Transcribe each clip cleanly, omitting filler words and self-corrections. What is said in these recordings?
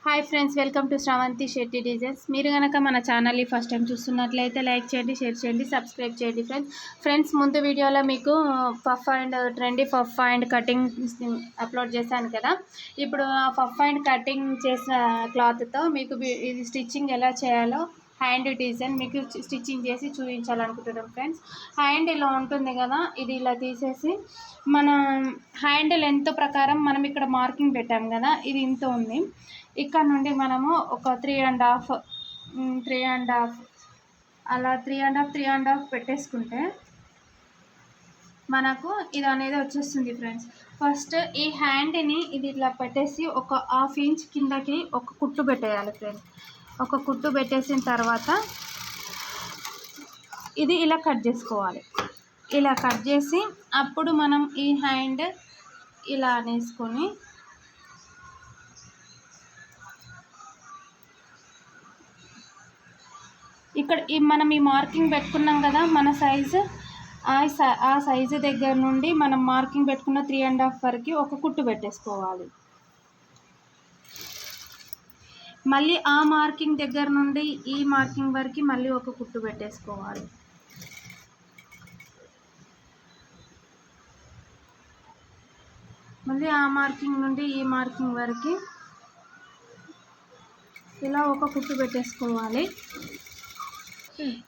Hi friends, welcome to Sravanthi Shetty designs. మీరు కనుక మన ఛానల్ని ఫస్ట్ టైం చూస్తున్నట్లయితే లైక్ చేయండి, షేర్ చేయండి, సబ్స్క్రైబ్ చేయండి. ఫ్రెండ్స్ ముందు వీడియోలో మీకు puff and trendy puff and cutting upload చేశాను కదా. ఇప్పుడు ఆ పఫ్ అండ్ కటింగ్ చేసిన క్లాత్తో మీకు ఇది స్టిచ్చింగ్ ఎలా చేయాలో హ్యాండ్ డిజైన్ మీకు స్టిచ్చింగ్ చేసి చూపించాలనుకుంటున్నాం. ఫ్రెండ్స్ హ్యాండ్ ఇలా ఉంటుంది కదా, ఇది ఇలా తీసేసి మన హ్యాండ్ లెంత్ ప్రకారం మనం ఇక్కడ మార్కింగ్ పెట్టాం కదా, ఇది ఇంత ఉంది. ఇక్కడ నుండి మనము ఒక 3.5 అలా 3.5 పెట్టేసుకుంటే మనకు ఇది అనేది వచ్చేస్తుంది. ఫ్రెండ్స్ ఫస్ట్ ఈ హ్యాండ్ని ఇది ఇట్లా పెట్టేసి ఒక 1/2 ఇంచ్ కిందకి ఒక కుట్టు పెట్టేయాలి. ఫ్రెండ్స్ ఒక కుట్టు పెట్టేసిన తర్వాత ఇది ఇలా కట్ చేసుకోవాలి. ఇలా కట్ చేసి అప్పుడు మనం ఈ హ్యాండ్ ఇలా అనేసుకొని ఇక్కడ మనం ఈ మార్కింగ్ పెట్టుకున్నాం కదా, మన సైజు ఆ సైజు దగ్గర నుండి మనం మార్కింగ్ పెట్టుకున్న 3.5 వరకు ఒక కుట్టు పెట్టేసుకోవాలి. మళ్ళీ ఆ మార్కింగ్ దగ్గర నుండి ఈ మార్కింగ్ వరకు మళ్ళీ ఒక కుట్టు పెట్టేసుకోవాలి. మళ్ళీ ఆ మార్కింగ్ నుండి ఈ మార్కింగ్ వరకు ఇలా ఒక కుట్టు పెట్టేసుకోవాలి.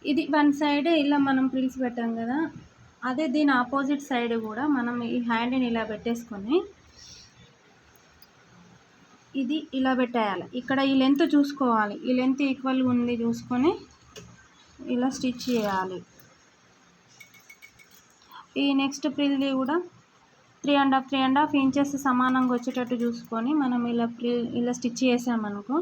ఇది వన్ సైడ్ ఇలా మనం ప్రిల్స్ పెట్టాం కదా, అదే దీని ఆపోజిట్ సైడ్ కూడా మనం ఈ హ్యాండ్ని ఇలా పెట్టేసుకొని ఇది ఇలా పెట్టేయాలి. ఇక్కడ ఈ లెంత్ చూసుకోవాలి, ఈ లెంత్ ఈక్వల్గా ఉంది చూసుకొని ఇలా స్టిచ్ చేయాలి. ఈ నెక్స్ట్ ప్రిల్ది కూడా 3.5 ఇంచెస్ సమానంగా వచ్చేటట్టు చూసుకొని మనం ఇలా స్టిచ్ చేసామనుకో,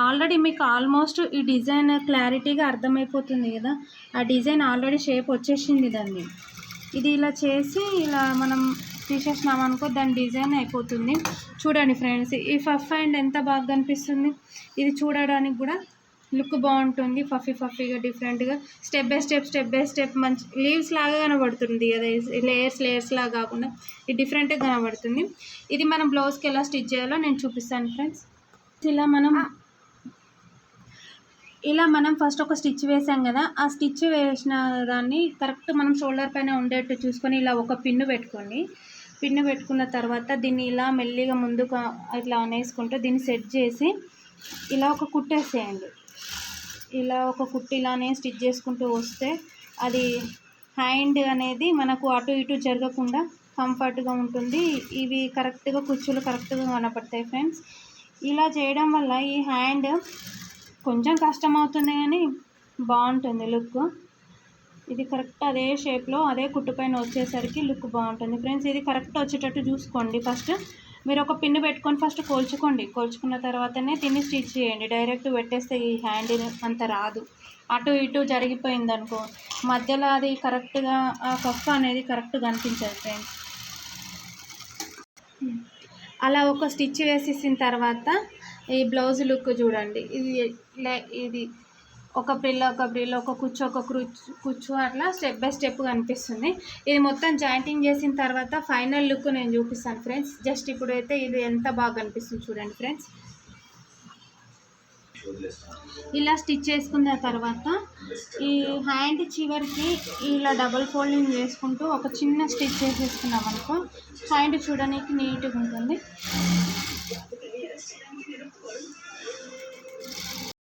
ఆల్రెడీ మీకు ఆల్మోస్ట్ ఈ డిజైన్ క్లారిటీగా అర్థమైపోతుంది కదా. ఆ డిజైన్ ఆల్రెడీ షేప్ వచ్చేసింది దాన్ని. ఇది ఇలా చేసి ఇలా మనం తీసేసినామనుకో దాని డిజైన్ అయిపోతుంది. చూడండి ఫ్రెండ్స్, ఈ పఫ్ హ్యాండ్ ఎంత బాగా కనిపిస్తుంది. ఇది చూడడానికి కూడా లుక్ బాగుంటుంది, ఫఫీగా డిఫరెంట్గా స్టెప్ బై స్టెప్ మంచి లీవ్స్ లాగా కనబడుతుంది కదా. లేయర్స్ లాగా కాకుండా ఇది డిఫరెంట్గా కనబడుతుంది. ఇది మనం బ్లౌజ్కి ఎలా స్టిచ్ చేయాలో నేను చూపిస్తాను. ఫ్రెండ్స్ ఇలా మనం ఫస్ట్ ఒక స్టిచ్ వేసాం కదా, ఆ స్టిచ్ వేసిన దాన్ని కరెక్ట్ మనం షోల్డర్ పైన ఉండేట్టు చూసుకొని ఇలా ఒక పిన్ను పెట్టుకోండి. పిన్ను పెట్టుకున్న తర్వాత దీన్ని ఇలా మెల్లిగా ముందుకు ఇట్లా అనేసుకుంటూ దీన్ని సెట్ చేసి ఇలా ఒక కుట్టేసేయండి. ఇలా ఒక కుట్టు ఇలానే స్టిచ్ చేసుకుంటూ వస్తే అది హ్యాండ్ అనేది మనకు అటు ఇటు జరగకుండా కంఫర్ట్గా ఉంటుంది. ఇవి కరెక్ట్గా కుచ్చులు కరెక్ట్గా కనపడతాయి. ఫ్రెండ్స్ ఇలా చేయడం వల్ల ఈ హ్యాండ్ కొంచెం కష్టం అవుతుంది కానీ బాగుంటుంది లుక్. ఇది కరెక్ట్ అదే షేప్లో అదే కుట్టు పైన వచ్చేసరికి లుక్ బాగుంటుంది. ఫ్రెండ్స్ ఇది కరెక్ట్ వచ్చేటట్టు చూసుకోండి. ఫస్ట్ మీరు ఒక పిన్ను పెట్టుకొని ఫస్ట్ కోల్చుకున్న తర్వాతనే దీన్ని స్టిచ్ చేయండి. డైరెక్ట్ పెట్టేస్తే ఈ హ్యాండ్ అంత రాదు, అటు ఇటు జరిగిపోయింది అనుకో మధ్యలో అది కరెక్ట్గా ఆ కఫ్ అనేది కరెక్ట్గా కనిపించదు. ఫ్రెండ్స్ అలా ఒక స్టిచ్ వేసేసిన తర్వాత ఈ బ్లౌజ్ లుక్ చూడండి. ఇది ఒక ప్రిల్ ఒక కుచ్చు అట్లా స్టెప్ బై స్టెప్ కనిపిస్తుంది. ఇది మొత్తం జాయింటింగ్ చేసిన తర్వాత ఫైనల్ లుక్ నేను చూపిస్తాను. ఫ్రెండ్స్ జస్ట్ ఇప్పుడైతే ఇది ఎంత బాగా కనిపిస్తుంది చూడండి. ఫ్రెండ్స్ ఇలా స్టిచ్ చేసుకున్న తర్వాత ఈ హ్యాండ్ చివరికి ఇలా డబుల్ ఫోల్డింగ్ చేసుకుంటూ ఒక చిన్న స్టిచ్ చేసేసుకున్నాం అనుకో హ్యాండ్ చూడడానికి నీట్గా ఉంటుంది.